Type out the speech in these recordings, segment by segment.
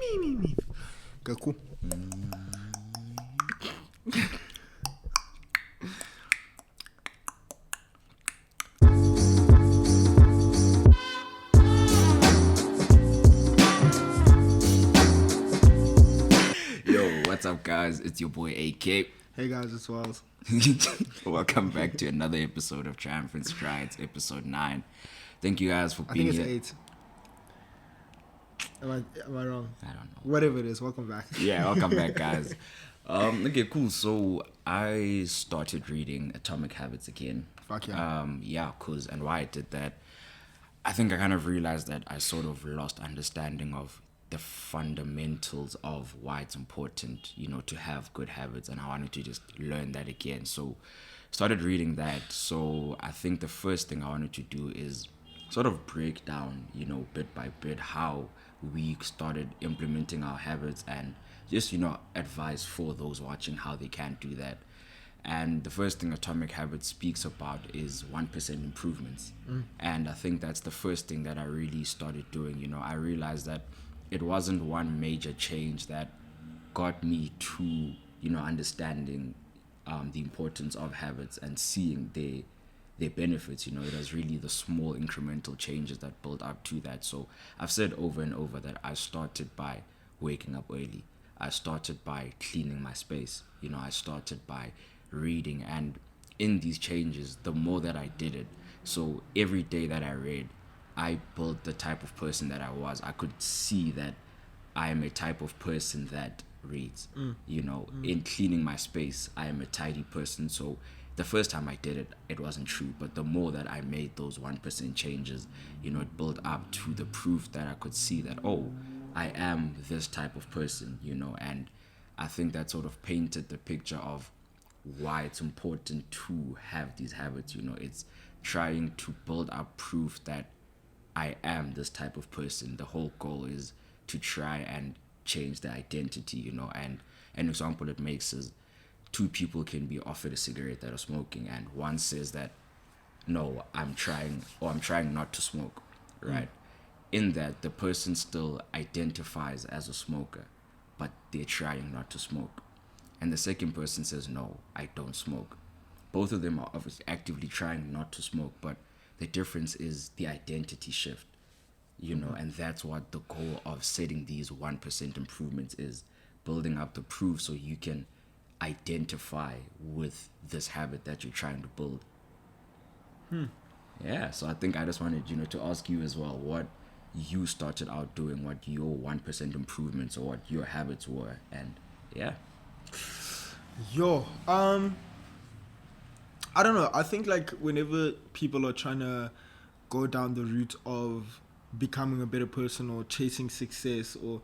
me. Okay, cool. Yo, what's up, guys? It's your boy AK. Hey guys, it's Wells. Welcome back to another episode of Triumphant Strides, episode 9. Thank you guys for I being think here. it's 8. Am I wrong? I don't know. Whatever it is, welcome back. Yeah, welcome back, guys. Okay, cool. So I started reading Atomic Habits again. Fuck yeah. And why I did that, I think I kind of realized that I sort of lost understanding of the fundamentals of why it's important, to have good habits, and I wanted to just learn that again. So started reading that. So I think the first thing I wanted to do is sort of break down, bit by bit how we started implementing our habits and just, advice for those watching how they can do that. And the first thing Atomic Habits speaks about is 1% improvements. And I think that's the first thing that I really started doing. I realized that it wasn't one major change that got me to, understanding the importance of habits and seeing their benefits. It was really the small incremental changes that built up to that. So I've said over and over that I started by waking up early. I started by cleaning my space. I started by reading, and in these changes, the more that I did it, so every day that I read, I built the type of person that I was. I could see that I am a type of person that reads. In cleaning my space, I am a tidy person. So the first time I did it, it wasn't true. But the more that I made those 1% changes, it built up to the proof that I could see that, oh, I am this type of person, and I think that sort of painted the picture of why it's important to have these habits. It's trying to build up proof that I am this type of person. The whole goal is to try and change the identity, and an example it makes is two people can be offered a cigarette that are smoking, and one says that, no, I'm trying not to smoke, right? In that, the person still identifies as a smoker, but they're trying not to smoke. And the second person says, no, I don't smoke. Both of them are obviously actively trying not to smoke, but the difference is the identity shift, and that's what the goal of setting these 1% improvements is, building up the proof so you can identify with this habit that you're trying to build. Yeah, so I think I just wanted, to ask you as well what you started out doing, what your 1% improvements or what your habits were, and yeah. Yo, I don't know. I think like whenever people are trying to go down the route of becoming a better person or chasing success or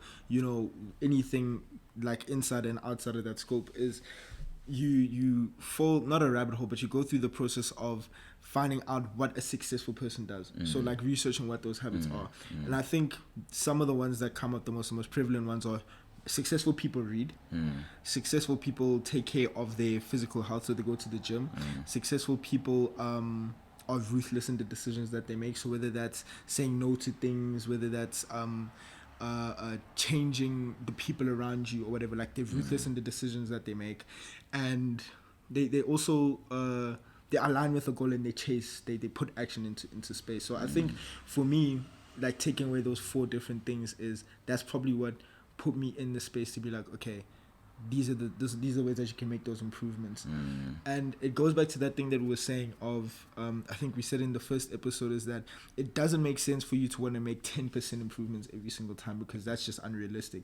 anything like inside and outside of that scope, is you fall not a rabbit hole, but you go through the process of finding out what a successful person does. So like researching what those habits are. And I think some of the ones that come up the most prevalent ones are: successful people read. Successful people take care of their physical health, so they go to the gym. Successful people are ruthless in the decisions that they make. So whether that's saying no to things, whether that's changing the people around you or whatever, like they're ruthless in the decisions that they make, and they also they align with a goal and they put action into space. So I think for me, like taking away those 4 different things, that's probably what put me in the space to be like, okay, these are the ways that you can make those improvements. And it goes back to that thing that we were saying of I think we said in the first episode, is that it doesn't make sense for you to want to make 10% improvements every single time, because that's just unrealistic.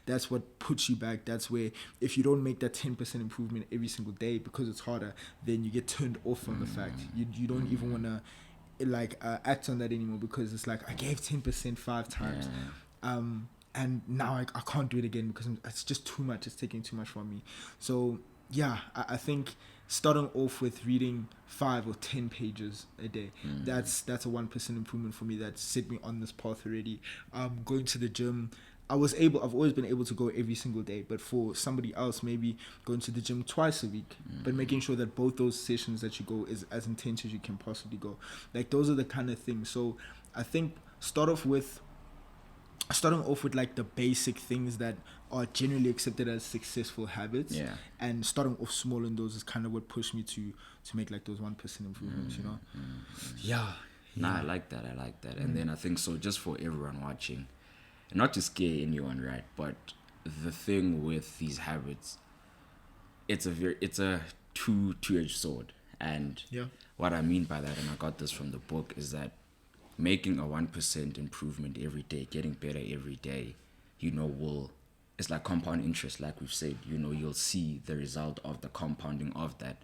That's what puts you back. That's where if you don't make that 10% improvement every single day because it's harder, then you get turned off from the fact. You don't even want to act on that anymore, because it's like, I gave 10% 5 times. And now I can't do it again because it's just too much. It's taking too much from me. So yeah, I think starting off with reading 5 or 10 pages a day, that's a 1% improvement for me. That set me on this path already. Going to the gym, I've always been able to go every single day, but for somebody else, maybe going to the gym twice a week, but making sure that both those sessions that you go is as intense as you can possibly go. Like, those are the kind of things. So I think start off with starting off with like the basic things that are generally accepted as successful habits, Yeah. and starting off small in those is kind of what pushed me to make like those 1% improvements, you know. Yeah. Nah, I like that. I like that. And then I think so, just for everyone watching, not to scare anyone, right? But the thing with these habits, it's a two-edged sword. And Yeah. what I mean by that, and I got this from the book, is that making a 1% improvement every day, getting better every day, it's like compound interest, like we've said. You'll see the result of the compounding of that.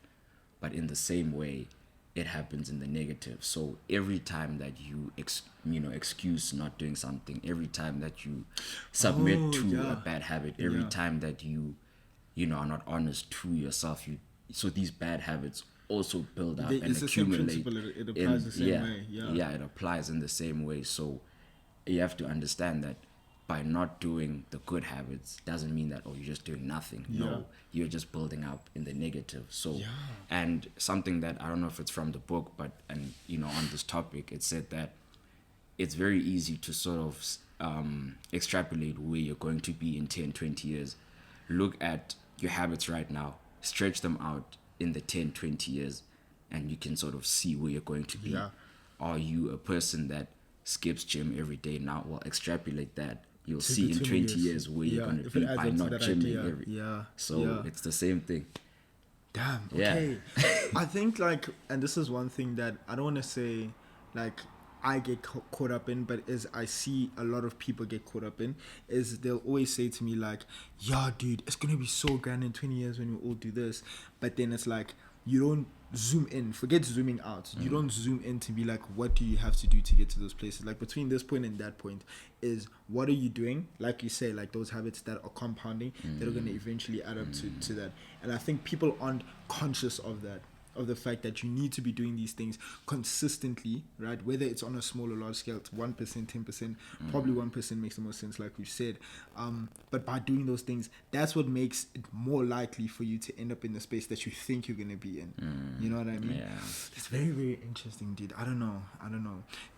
But in the same way, it happens in the negative. So every time that you excuse not doing something, every time that you submit Oh, to yeah. a bad habit, every Yeah. time that you are not honest to yourself, so these bad habits also build up and It's the same accumulate. principle. It applies the same way. Yeah, it applies in the same way. So you have to understand that by not doing the good habits doesn't mean that you're just doing nothing. Yeah. No, you're just building up in the negative. So Yeah. and something that I don't know if it's from the book, but on this topic, it said that it's very easy to sort of extrapolate where you're going to be in 10, 20 years. Look at your habits right now, stretch them out in the 10, 20 years, and you can sort of see where you're going to be. Yeah. Are you a person that skips gym every day now? Well, extrapolate that. You'll To see the in 20 20 years. years where Yeah, you're going to if it be adds by up to not that gymming idea. every. Yeah. So Yeah. it's the same thing. Damn. Yeah. Okay. I think like, and this is one thing that I don't want to say like I get caught up in, but is I see a lot of people get caught up in, is they'll always say to me like, yeah, dude, it's gonna be so grand in 20 years when we all do this. But then it's like, you don't zoom in, forget zooming out. You don't zoom in to be like, what do you have to do to get to those places? Like between this point and that point is, what are you doing? Like you say, like those habits that are compounding, that are going to eventually add up to that. And I think people aren't conscious of that, of the fact that you need to be doing these things consistently, right? Whether it's on a small or large scale, it's 1%, 10%, probably 1% makes the most sense, like we've said. But by doing those things, that's what makes it more likely for you to end up in the space that you think you're going to be in. You know what I mean? Yeah. It's very, very interesting, dude. I don't know.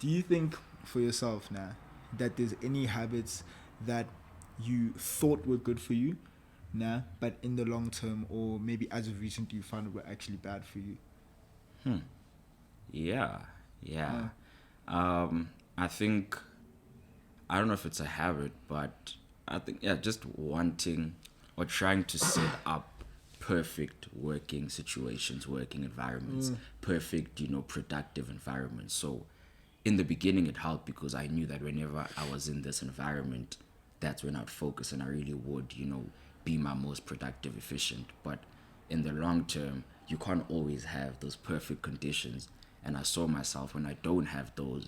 Do you think for yourself now that there's any habits that you thought were good for you, but in the long term, or maybe as of recently, you found were actually bad for you? Yeah. I think, I don't know if it's a habit, but I think, just wanting or trying to set up perfect working situations, working environments, perfect, productive environments. So in the beginning, it helped because I knew that whenever I was in this environment, that's when I'd focus and I really would, be my most productive, efficient. But in the long term, you can't always have those perfect conditions. And I saw myself when I don't have those,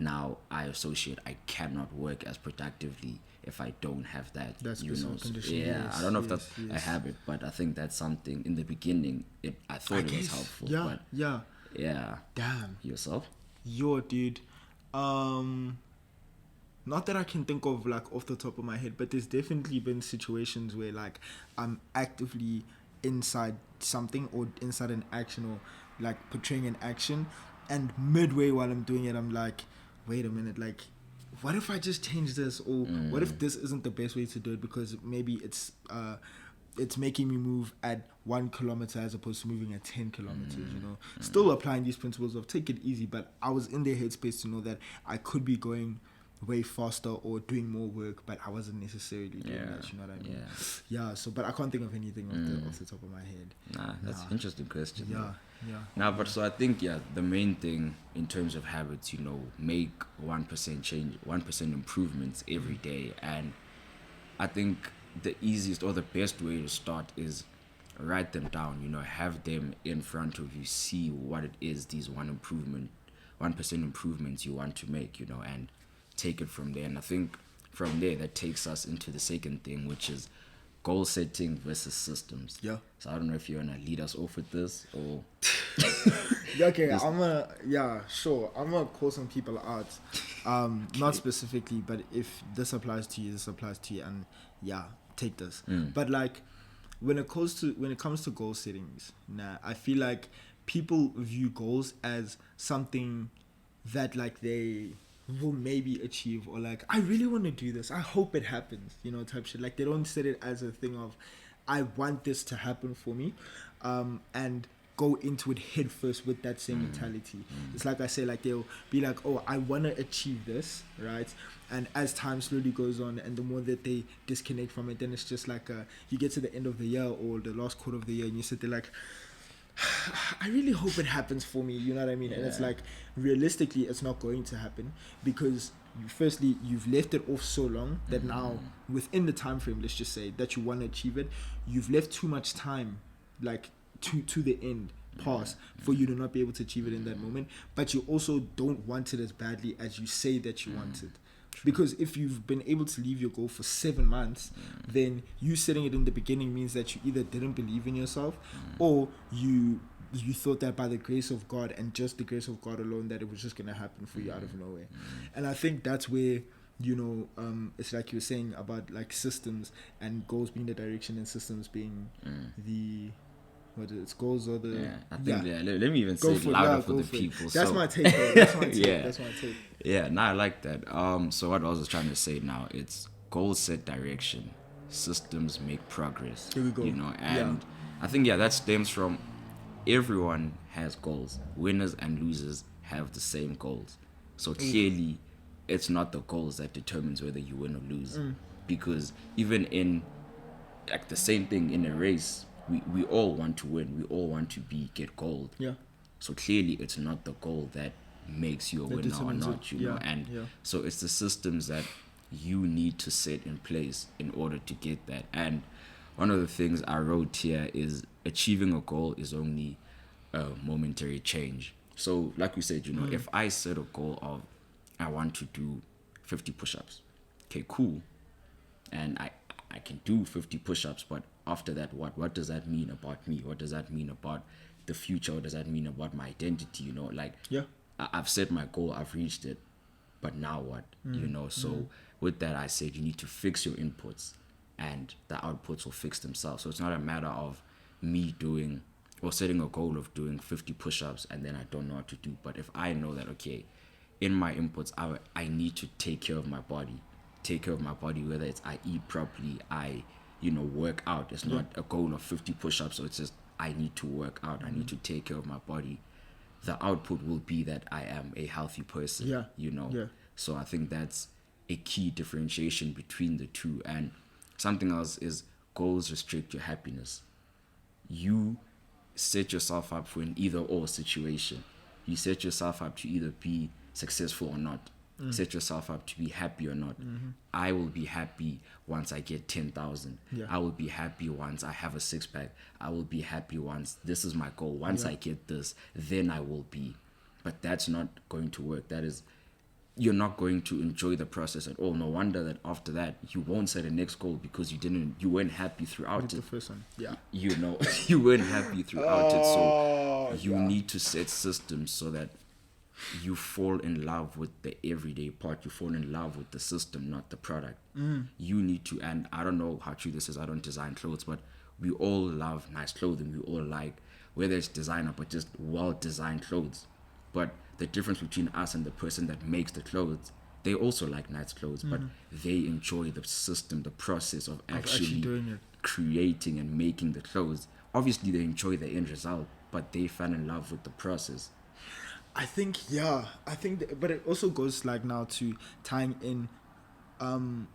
now I associate I cannot work as productively if I don't have that. That's you know. specific So, condition, yeah, yes, I don't know if yes, that's a yes. habit, but I think that's something in the beginning. I thought it was helpful. Yeah, But yeah. yeah. Damn. Yourself? Yo, dude. Not that I can think of like off the top of my head, but there's definitely been situations where like I'm actively inside something or inside an action or like portraying an action, and midway while I'm doing it, I'm like, wait a minute, like, what if I just change this, or what if this isn't the best way to do it because maybe it's making me move at 1 kilometer as opposed to moving at 10 kilometers, Still applying these principles of take it easy, but I was in their headspace to know that I could be going way faster or doing more work, but I wasn't necessarily doing that, you know what I mean? Yeah, so, but I can't think of anything off the top of my head. Nah, that's an interesting question. Yeah. Nah, but so I think, the main thing in terms of habits, make 1% change, 1% improvements every day. And I think the easiest or the best way to start is write them down, have them in front of you, see what it is, these 1% improvements you want to make, and take it from there. And I think from there, that takes us into the second thing, which is goal setting versus systems. Yeah. So I don't know if you want to lead us off with this or... Okay, sure. I'm gonna call some people out. Not specifically, but if this applies to you, this applies to you, and take this. But like, when it comes to goal settings, I feel like people view goals as something that like they will maybe achieve, or like, I really want to do this, I hope it happens, type shit. Like, they don't set it as a thing of, I want this to happen for me, and go into it head first with that same mentality. It's like I say, like, they'll be like, oh, I want to achieve this, right? And as time slowly goes on, and the more that they disconnect from it, then it's just like, you get to the end of the year or the last quarter of the year, and you sit there like, I really hope it happens for me, you know what I mean? And it's like, realistically, it's not going to happen, because firstly, you've left it off so long that now, within the time frame, let's just say, that you want to achieve it, you've left too much time, like, to the end pass for you to not be able to achieve it in that moment. But you also don't want it as badly as you say that you want it. Because if you've been able to leave your goal for 7 months, then you setting it in the beginning means that you either didn't believe in yourself, or you thought that by the grace of God, and just the grace of God alone, that it was just going to happen for you out of nowhere. And I think that's where, it's like you were saying about like systems, and goals being the direction, and systems being the... what it's goals or the... Let me even say it louder for the people. That's my take, though. That's my take. That's my take. Yeah, no, I like that. So what I was trying to say now, it's goals set direction, systems make progress. Here we go. And I think that stems from, everyone has goals. Winners and losers have the same goals. So clearly, it's not the goals that determines whether you win or lose. Because even in, like, the same thing in a race, we all want to win. We all want to get gold. Yeah. So clearly, it's not the goal that makes you a winner or not, you know. And so it's the systems that you need to set in place in order to get that. And one of the things I wrote here is, achieving a goal is only a momentary change. So like we said, if I set a goal of, I want to do 50 push-ups, okay, cool, and I can do 50 push-ups, but after that, what does that mean about me? What does that mean about the future? What does that mean about my identity? I've set my goal, I've reached it, but now what? So with that, I said you need to fix your inputs, and the outputs will fix themselves. So it's not a matter of me doing or setting a goal of doing 50 push-ups and then I don't know what to do. But if I know that, okay, in my inputs, I need to take care of my body, whether it's I eat properly, I work out. It's not a goal of 50 push-ups, so it's just I need to work out, I need to take care of my body. The output will be that I am a healthy person. So I think that's a key differentiation between the two. And something else is, goals restrict your happiness. You set yourself up for an either or situation. You set yourself up to either be successful or not. Set yourself up to be happy or not. I will be happy once I get 10,000. I will be happy once I have a 6-pack. I will be happy once this is my goal. Once I get this, then I will be. But that's not going to work. That is, you're not going to enjoy the process at all. No wonder that after that you won't set a next goal, because you weren't happy throughout it. The first one. You weren't happy throughout it. So you need to set systems so that you fall in love with the everyday part. You fall in love with the system, not the product. You need to, and I don't know how true this is, I don't design clothes, but we all love nice clothing. We all like, whether it's designer, but just well-designed clothes. But the difference between us and the person that makes the clothes, they also like nice clothes, but they enjoy the system, the process of actually doing it, creating and making the clothes. Obviously, they enjoy the end result, but they fell in love with the process. I think, but it also goes like now to tying in,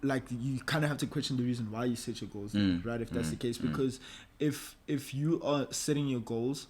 like you kind of have to question the reason why you set your goals, right? If that's the case, because if you are setting your goals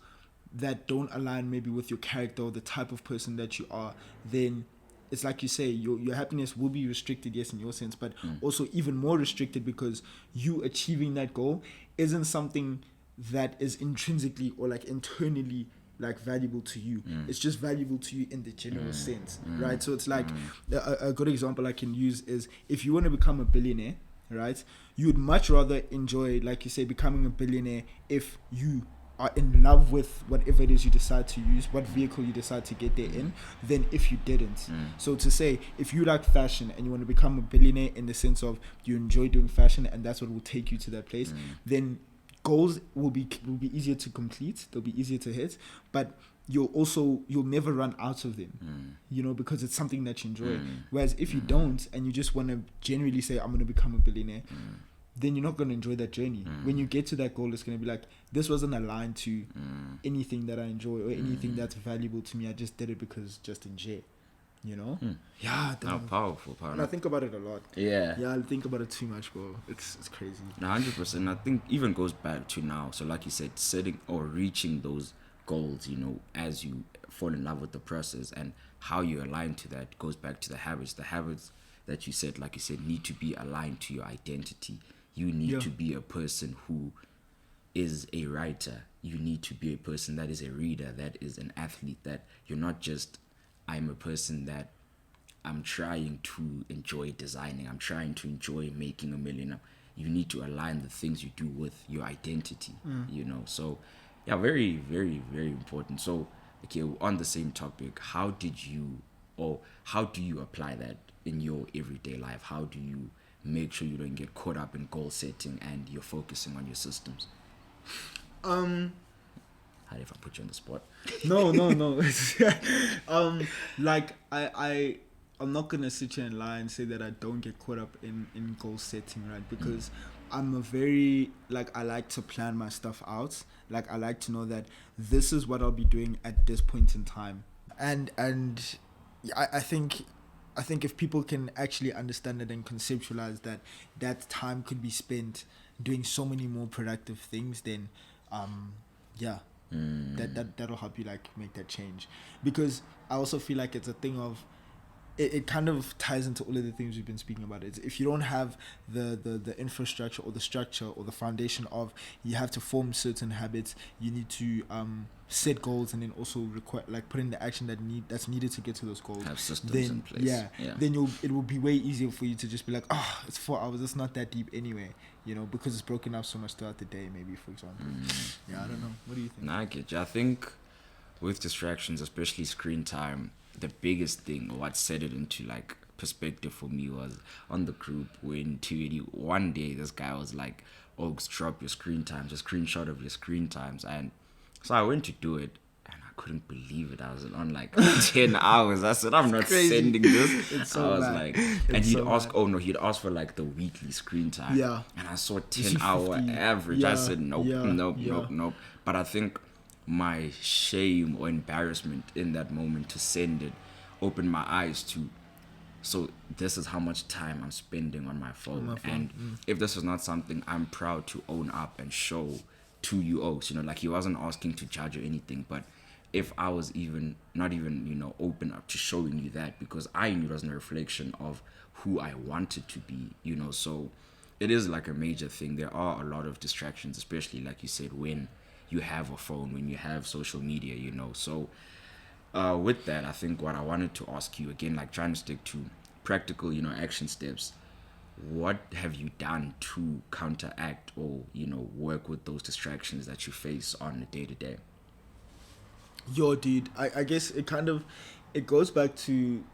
that don't align maybe with your character or the type of person that you are, then it's like you say, your happiness will be restricted, yes, in your sense, but also even more restricted, because you achieving that goal isn't something that is intrinsically or like internally like valuable to you. It's just valuable to you in the general sense, right? So it's like a good example I can use is, if you want to become a billionaire, right, you would much rather enjoy, like you say, becoming a billionaire if you are in love with whatever it is you decide to use, what vehicle you decide to get there in, than if you didn't. So to say, if you like fashion and you want to become a billionaire in the sense of you enjoy doing fashion and that's what will take you to that place, then goals will be easier to complete, they'll be easier to hit, but you'll never run out of them, because it's something that you enjoy. Whereas if you don't, and you just want to genuinely say, I'm going to become a billionaire, then you're not going to enjoy that journey. When you get to that goal, it's going to be like, this wasn't aligned to anything that I enjoy or anything that's valuable to me. I just did it because just enjoy, Yeah. Powerful. And I think about it a lot. Yeah, I think about it too much, bro. It's crazy. 100%. I think even goes back to now. So like you said, setting or reaching those goals, as you fall in love with the process and how you align to that goes back to the habits that you said, like you said, need to be aligned to your identity. You need to be a person who is a writer. You need to be a person that is a reader, that is an athlete, that you're not just, I'm a person that I'm trying to enjoy designing, I'm trying to enjoy making $1 million. You need to align the things you do with your identity, So, yeah, very, very, very important. So, okay, on the same topic, how do you apply that in your everyday life? How do you make sure you don't get caught up in goal setting and you're focusing on your systems? How if I put you on the spot? No. Like I'm not gonna sit here and lie and say that I don't get caught up in goal setting, right? Because I'm a very, I like to plan my stuff out. Like, I like to know that this is what I'll be doing at this point in time. And I think if people can actually understand it and conceptualize that time could be spent doing so many more productive things, then that'll help you make that change. Because I also feel like it's a thing of it kind of ties into all of the things we've been speaking about. It's if you don't have the infrastructure or the structure or the foundation of, you have to form certain habits, you need to set goals, and then also put in the action that's needed to get to those goals. Have systems in place. Then it will be way easier for you to just be like, it's 4 hours, it's not that deep anyway, because it's broken up so much throughout the day, maybe, for example. I don't know. What do you think? Nah, I get you. I think with distractions, especially screen time, the biggest thing, or what set it into perspective for me, was on the group when one day this guy was like, Oaks, drop your screen times, a screenshot of your screen times. And so I went to do it, and I couldn't believe it. I was on 10 hours. I said, I'm not sending this. It's so I was bad. And he'd ask for the weekly screen time. Yeah. And I saw 10-hour average. Yeah. I said, nope. But I think my shame or embarrassment in that moment to send it opened my eyes to, so this is how much time I'm spending on my phone. And if this is not something I'm proud to own up and show to you Oaks, he wasn't asking to judge or anything, but if I was not even open up to showing you that, because I knew it wasn't a reflection of who I wanted to be, so it is a major thing. There are a lot of distractions, especially like you said, when you have a phone, when you have social media, so with that, I think what I wanted to ask you again, trying to stick to practical, action steps, what have you done to counteract or, work with those distractions that you face on a day-to-day? Yo, dude, I guess it goes back to,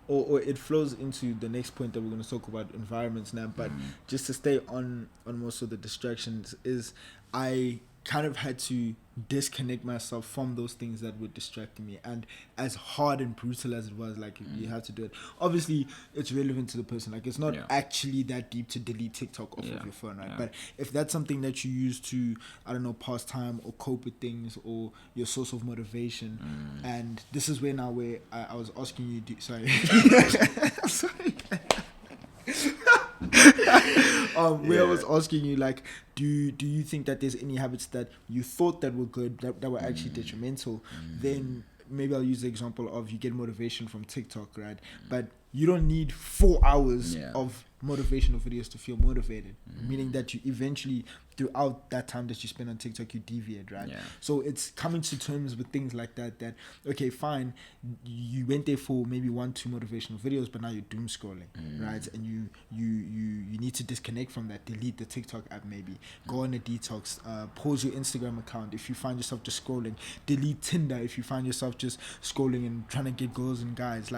or it flows into the next point that we're going to talk about, environments now, but just to stay on most of the distractions, is I kind of had to disconnect myself from those things that were distracting me. And as hard and brutal as it was, you have to do it. Obviously, it's relevant to the person. It's not actually that deep to delete TikTok off of your phone, right? But if that's something that you use to, I don't know, pass time or cope with things, or your source of motivation, and this is where I was asking you, sorry. Sorry. I was asking you, do you think that there's any habits that you thought that were good that were actually detrimental? Then maybe I'll use the example of, you get motivation from TikTok, right? But you don't need 4 hours of motivational videos to feel motivated, meaning that you eventually, throughout that time that you spend on TikTok, you deviate, right? So it's coming to terms with things like that okay, fine, you went there for maybe 1-2 motivational videos, but now you're doom scrolling, right? And you need to disconnect from that. Delete the TikTok app, maybe go on a detox, pause your Instagram account if you find yourself just scrolling, delete Tinder if you find yourself just scrolling and trying to get girls and guys.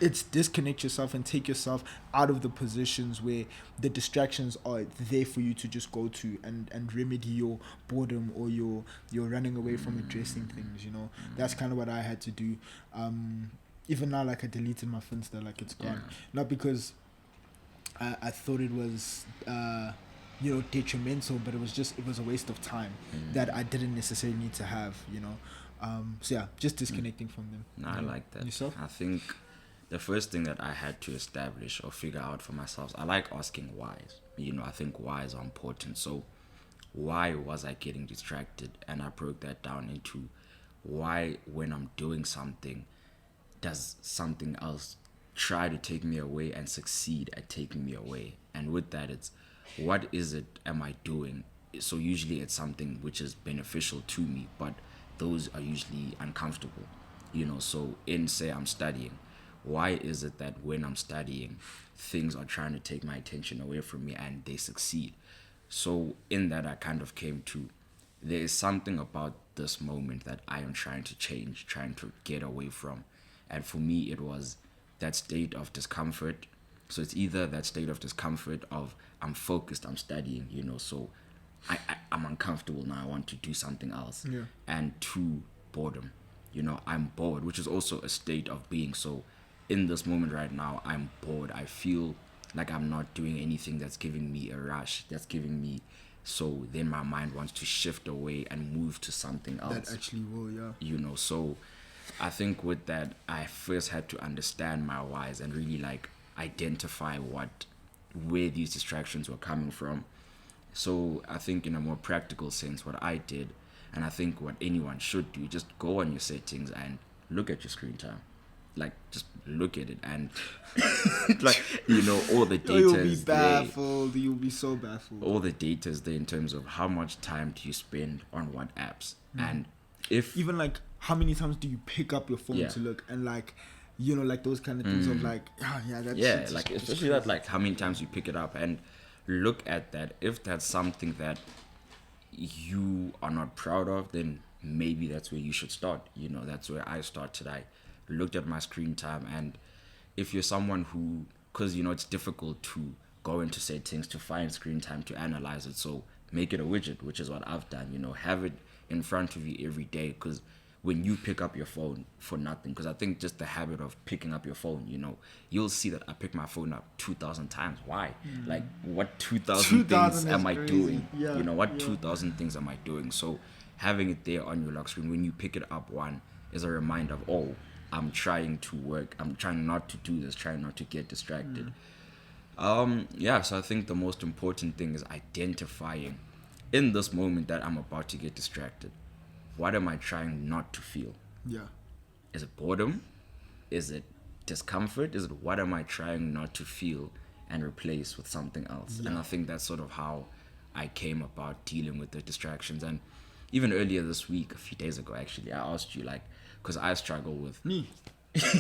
It's disconnect yourself and take yourself out of the positions where the distractions are there for you to just go to and remedy your boredom or your running away from addressing things, you know. That's kind of what I had to do. Even now, like, I deleted my Finsta, like, it's gone. Not because I thought it was detrimental, but it was a waste of time that I didn't necessarily need to have, you know. So yeah, just disconnecting from them. No, I like that. Yourself? I think the first thing that I had to establish or figure out for myself, I like asking whys. You know, I think whys are important. So why was I getting distracted? And I broke that down into why, when I'm doing something, does something else try to take me away and succeed at taking me away? And with that, it's what is it am I doing? So usually it's something which is beneficial to me, but those are usually uncomfortable, you know. So in, say, I'm studying, why is it that when I'm studying, things are trying to take my attention away from me and they succeed? So in that, I kind of came to, there is something about this moment that I am trying to change, trying to get away from. And for me, it was that state of discomfort. So it's either that state of discomfort of I'm focused, I'm studying, you know, so I'm uncomfortable now, I want to do something else. Yeah. And two, boredom. You know, I'm bored, which is also a state of being. So in this moment right now, I'm bored. I feel like I'm not doing anything that's giving me a rush, that's giving me, so then my mind wants to shift away and move to something else. That actually will, yeah. You know, so I think with that, I first had to understand my whys and really like identify where these distractions were coming from. So I think in a more practical sense, what I did, and I think what anyone should do, just go on your settings and look at your screen time. Like, just look at it and like, you know, all the data You'll be is there. baffled. You'll be so baffled. All the data is there in terms of how much time do you spend on what apps. And if even like how many times do you pick up your phone Yeah. to look, and like, you know, like those kind of things of like, that's yeah, it's like just especially that, like how many times you pick it up, and look at that. If that's something that you are not proud of, then maybe that's where you should start. You know, that's where I started. I looked at my screen time, and if you're someone who, because you know it's difficult to go into settings to find screen time to analyze it, so make it a widget, which is what I've done. You know, have it in front of you every day, because when you pick up your phone for nothing, because I think just the habit of picking up your phone, you know, you'll see that I pick my phone up 2,000 times. Why? Like, what 2,000 things 2,000 am I is crazy. doing? Yeah, You know, what yeah. 2,000 things am I doing? So having it there on your lock screen, when you pick it up, one is a reminder of, oh, I'm trying to work. I'm trying not to do this, trying not to get distracted. So I think the most important thing is identifying in this moment that I'm about to get distracted, what am I trying not to feel? Yeah. Is it boredom? Is it discomfort? Is it what am I trying not to feel and replace with something else? Yeah. And I think that's sort of how I came about dealing with the distractions. And even earlier this week, a few days ago actually, I asked you, like, because I struggle with Me.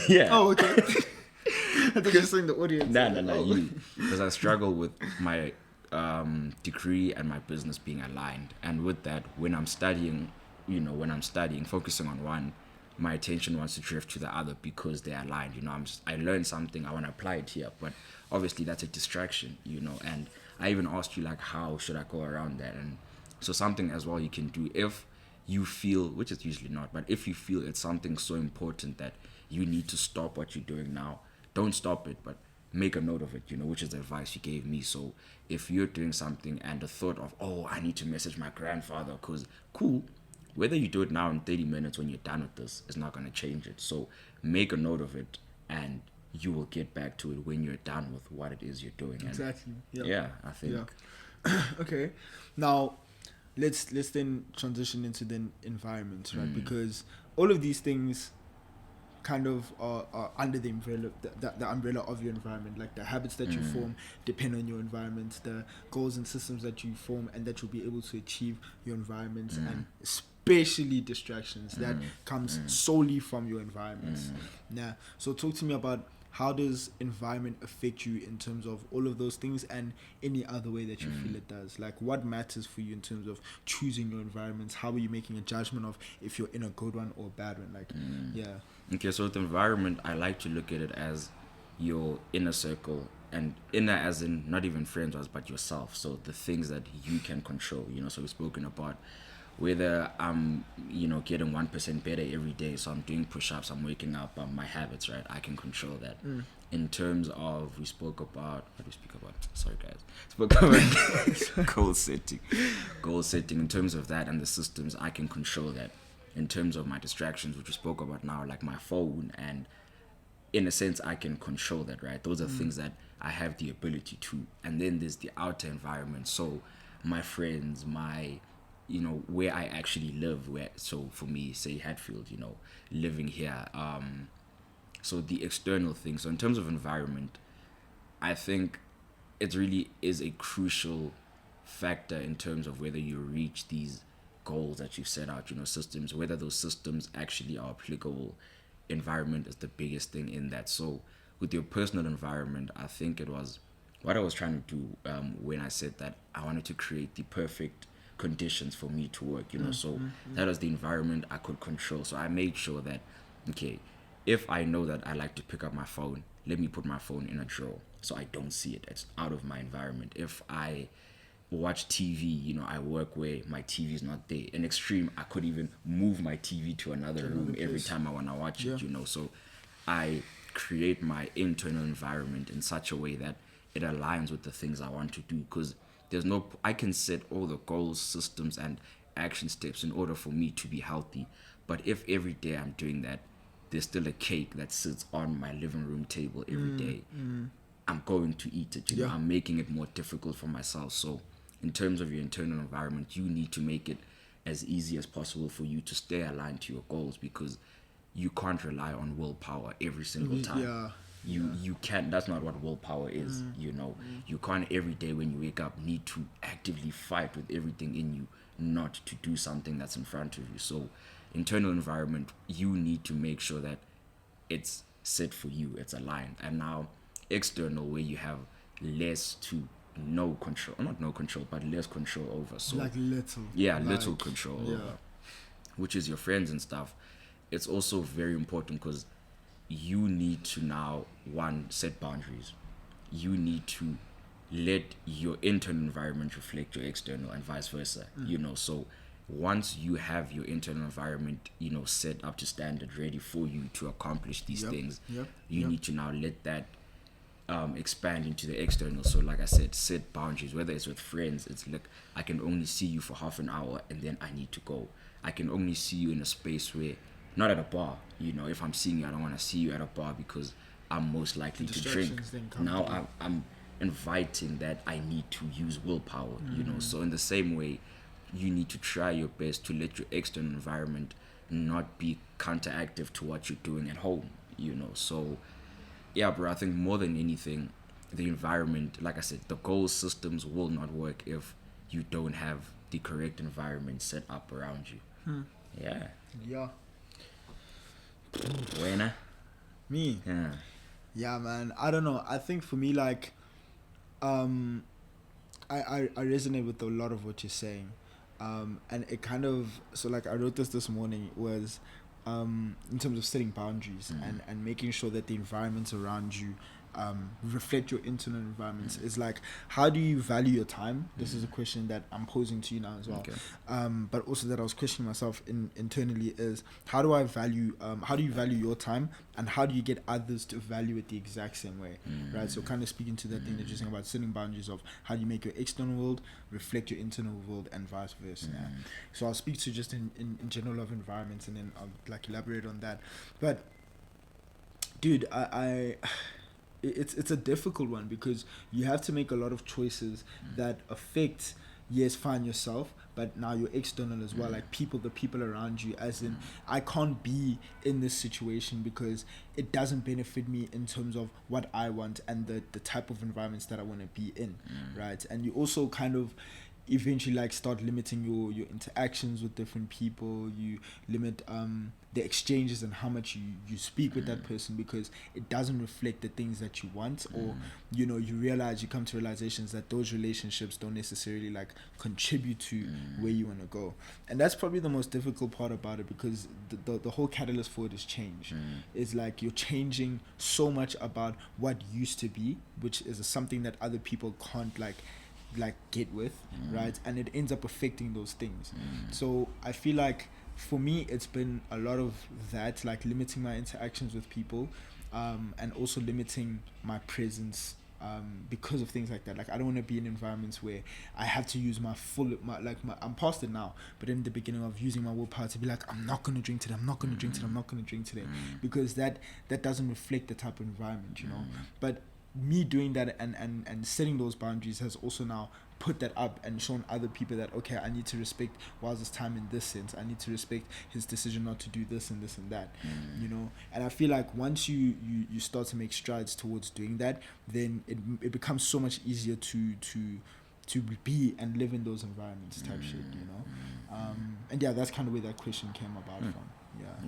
yeah. Oh, okay. I thought you were saying the audience. No, you. Because I struggle with my degree and my business being aligned. And with that, when I'm studying, focusing on one, my attention wants to drift to the other because they're aligned. You know, I learned something, I want to apply it here. But obviously that's a distraction, you know. And I even asked you, like, how should I go around that? And so something as well you can do, if you feel, which is usually not, but if you feel it's something so important that you need to stop what you're doing now, don't stop it, but make a note of it, you know, which is the advice you gave me. So if you're doing something and the thought of, oh, I need to message my grandfather, because cool, whether you do it now in 30 minutes when you're done with this is not going to change it. So make a note of it and you will get back to it when you're done with what it is you're doing. And Exactly. Yep. yeah, I think. Yeah. Okay. Now, let's then transition into the environment, right? Because all of these things kind of are under the umbrella, the umbrella of your environment. Like the habits that you form depend on your environment, the goals and systems that you form and that you'll be able to achieve your environment, and especially distractions that comes solely from your environment. Now, so talk to me about how does environment affect you in terms of all of those things and any other way that you feel it does? Like, what matters for you in terms of choosing your environments? How are you making a judgment of if you're in a good one or a bad one? Like, yeah. Okay, so with environment, I like to look at it as your inner circle, and inner as in not even friends, but yourself. So the things that you can control, so we've spoken about whether I'm, getting 1% better every day. So I'm doing push-ups, I'm waking up, my habits, right? I can control that. In terms of, we spoke about, what did we speak about? Sorry guys. Spoke about goal setting. In terms of that and the systems, I can control that. In terms of my distractions, which we spoke about now, like my phone, and in a sense I can control that, right? Those are things that I have the ability to. And then there's the outer environment, so my friends, my where I actually live, where, so for me, say Hatfield, living here, so the external thing. So in terms of environment, I think it really is a crucial factor in terms of whether you reach these goals that you've set out, systems, whether those systems actually are applicable. Environment is the biggest thing in that. So with your personal environment, I think it was what I was trying to do, when I said that I wanted to create the perfect conditions for me to work, so that was the environment I could control. So I made sure that, okay, if I know that I like to pick up my phone, let me put my phone in a drawer so I don't see it. It's out of my environment. If I watch TV, I work where my TV is not there. In extreme, I could even move my TV to another room every time I want to watch it, So I create my internal environment in such a way that it aligns with the things I want to do, because I can set all the goals, systems, and action steps in order for me to be healthy. But if every day I'm doing that, there's still a cake that sits on my living room table every day, I'm going to eat it, I'm making it more difficult for myself. So in terms of your internal environment, you need to make it as easy as possible for you to stay aligned to your goals, because you can't rely on willpower every single time. You can't. That's not what willpower is. You can't every day when you wake up need to actively fight with everything in you not to do something that's in front of you. So internal environment, you need to make sure that it's set for you, it's aligned. And now external, where you have less to no control, not no control, but less control over. So like little, little control over, which is your friends and stuff. It's also very important because you need to now, one, set boundaries. You need to let your internal environment reflect your external, and vice versa. So once you have your internal environment, set up to standard, ready for you to accomplish these things, you need to now let that expand into the external. So like I said, set boundaries. Whether it's with friends, it's like, I can only see you for half an hour and then I need to go. I can only see you in a space where, not at a bar, if I'm seeing you, I don't want to see you at a bar because I'm most likely to drink. Now I'm inviting that I need to use willpower, so in the same way, you need to try your best to let your external environment not be counteractive to what you're doing at home, so yeah, bro, I think more than anything, the environment, like I said, the goal systems will not work if you don't have the correct environment set up around you. Yeah. Buena? Me? Yeah, man. I don't know. I think for me, like, I resonate with a lot of what you're saying. And it kind of, so like I wrote this morning, was in terms of setting boundaries and making sure that the environments around you reflect your internal environments. Is like, how do you value your time? This is a question that I'm posing to you now as well. But also that I was questioning myself internally is, how do you value your time, and how do you get others to value it the exact same way, right? So kind of speaking to that thing that you're saying about setting boundaries of how do you make your external world reflect your internal world and vice versa. So I'll speak to just in general of environments, and then I'll like elaborate on that. But dude, it's a difficult one, because you have to make a lot of choices that affect, yes, fine, yourself, but now you're external as well, like the people around you, as in, I can't be in this situation because it doesn't benefit me in terms of what I want and the type of environments that I want to be in, right? And you also kind of, eventually like start limiting your interactions with different people. You limit the exchanges and how much you speak with that person, because it doesn't reflect the things that you want, or you know, you come to realizations that those relationships don't necessarily like contribute to where you want to go. And that's probably the most difficult part about it, because the whole catalyst for it is change. It's like you're changing so much about what used to be, which is something that other people can't like get with, right? And it ends up affecting those things. So I feel like for me it's been a lot of that, like limiting my interactions with people, and also limiting my presence, because of things like that. Like I don't want to be in environments where I have to use I'm past it now, but in the beginning of using my willpower to be like, I'm not going to drink today, I'm not going to drink today, I'm not going to drink today, because that doesn't reflect the type of environment, you know. But me doing that and setting those boundaries has also now put that up and shown other people that, okay, I need to respect Waz's time in this sense. I need to respect his decision not to do this and this and that, you know. And I feel like once you start to make strides towards doing that, then it becomes so much easier to be and live in those environments type shit, you know. And yeah, that's kind of where that question came about from.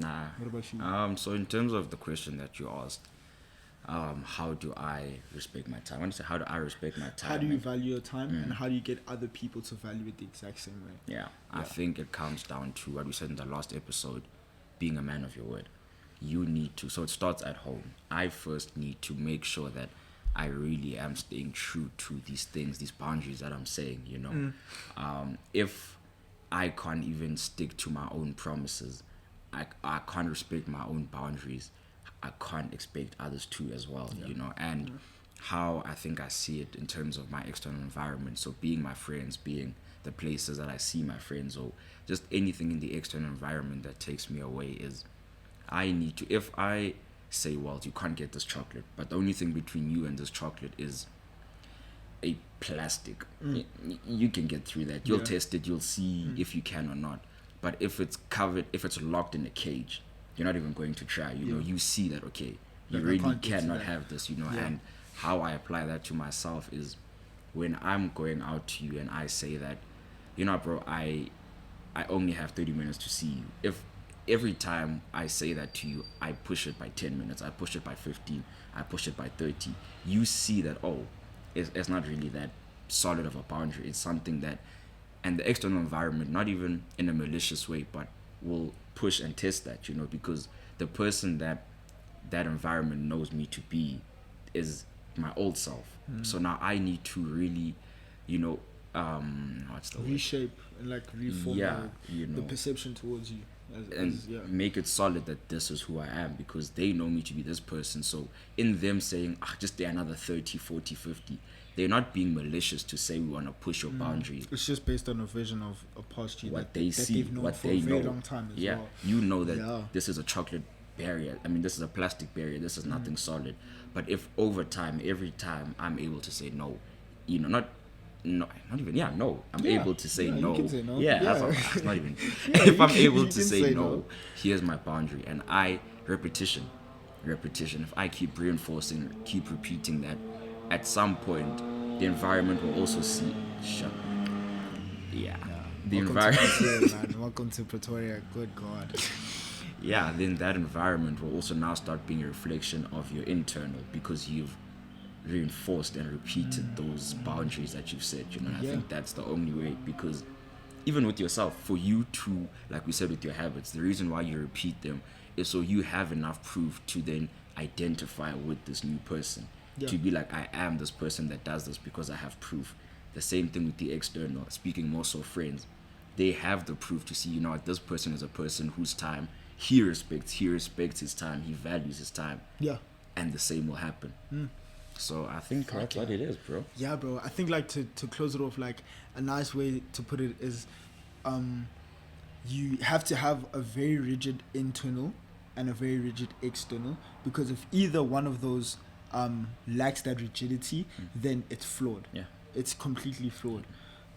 Yeah. What about you? So in terms of the question that you asked, how do I respect my time? I want to say, how do I respect my time? How do you value your time, and how do you get other people to value it the exact same way? Yeah, I think it comes down to what we said in the last episode, being a man of your word. You need to, so it starts at home. I first need to make sure that I really am staying true to these things, these boundaries that I'm saying, you know. If I can't even stick to my own promises, I can't respect my own boundaries, I can't expect others to as well, you know. And how I think I see it in terms of my external environment, so being my friends, being the places that I see my friends, or just anything in the external environment that takes me away, is I need to, if I say, well, you can't get this chocolate, but the only thing between you and this chocolate is a plastic, you can get through that. You'll test it, you'll see if you can or not. But if it's covered, if it's locked in a cage, you're not even going to try, you know. You see that, okay, you really cannot have this, you know. And how I apply that to myself is when I'm going out to you and I say that, you know, bro, I only have 30 minutes to see you. If every time I say that to you, I push it by 10 minutes, I push it by 15, I push it by 30, you see that, oh, it's not really that solid of a boundary. It's something that, and the external environment, not even in a malicious way, but will push and test that, you know, because the person that environment knows me to be is my old self. So now I need to really, you know, what's the reshape word? And like reform you know, the perception towards you, make it solid that this is who I am, because they know me to be this person. So in them saying, just stay another 30, 40, 50, they're not being malicious to say we want to push your boundaries. It's just based on a vision of a past you, what they see, what they know. For a very long time as well. You know that this is a chocolate barrier. I mean, this is a plastic barrier. This is nothing solid. But if over time, every time I'm able to say no, you know, I'm able to say no. You can say no. That's not even. If I'm able to say no, here's my boundary, and repetition. If I keep reinforcing, keep repeating that, at some point, the environment will also see. The environment. Welcome to Pretoria. Good God. Then that environment will also now start being a reflection of your internal, because you've reinforced and repeated those boundaries that you've set, you know. I think that's the only way, because even with yourself, for you to, like we said with your habits, the reason why you repeat them is so you have enough proof to then identify with this new person, to be like, I am this person that does this because I have proof. The same thing with the external, speaking more so friends, they have the proof to see, you know, this person is a person whose time he respects his time, he values his time, and the same will happen. So I think that's what it is, bro. Yeah, bro. I think like to close it off, like a nice way to put it is, you have to have a very rigid internal and a very rigid external, because if either one of those lacks that rigidity, then it's flawed. It's completely flawed.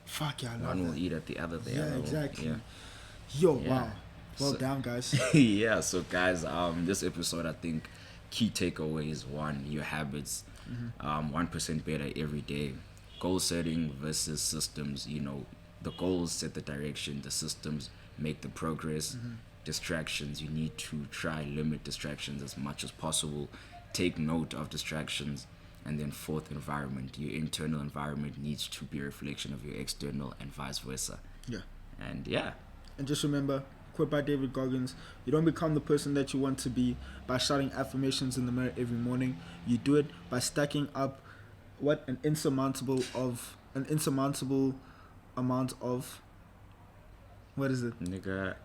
Fuck yeah, I love one will that. eat at the other. Exactly. Yo, wow. Well, damn, guys. So guys, this episode, I think key takeaway is: 1, your habits, 1% better every day. goal setting versus systems. You know, the goals set the direction, the systems make the progress. Distractions, you need to try limit distractions as much as possible. Take note of distractions. And then fourth, environment. Your internal environment needs to be a reflection of your external and vice versa. Yeah. And yeah. And just remember, quote by David Goggins, you don't become the person that you want to be by shouting affirmations in the mirror every morning. You do it by stacking up an insurmountable amount of, what is it? Nigga.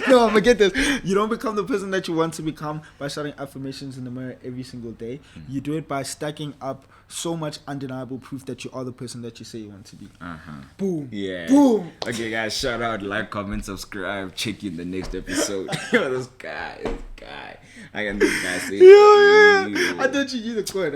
No, forget this. You don't become the person that you want to become by shouting affirmations in the mirror every single day. You do it by stacking up so much undeniable proof that you are the person that you say you want to be. Boom. Yeah. Boom. Okay, guys, shout out, like, comment, subscribe. Check you in the next episode. Yo, this guy. I can this guy say. Yeah. I thought you knew the quote.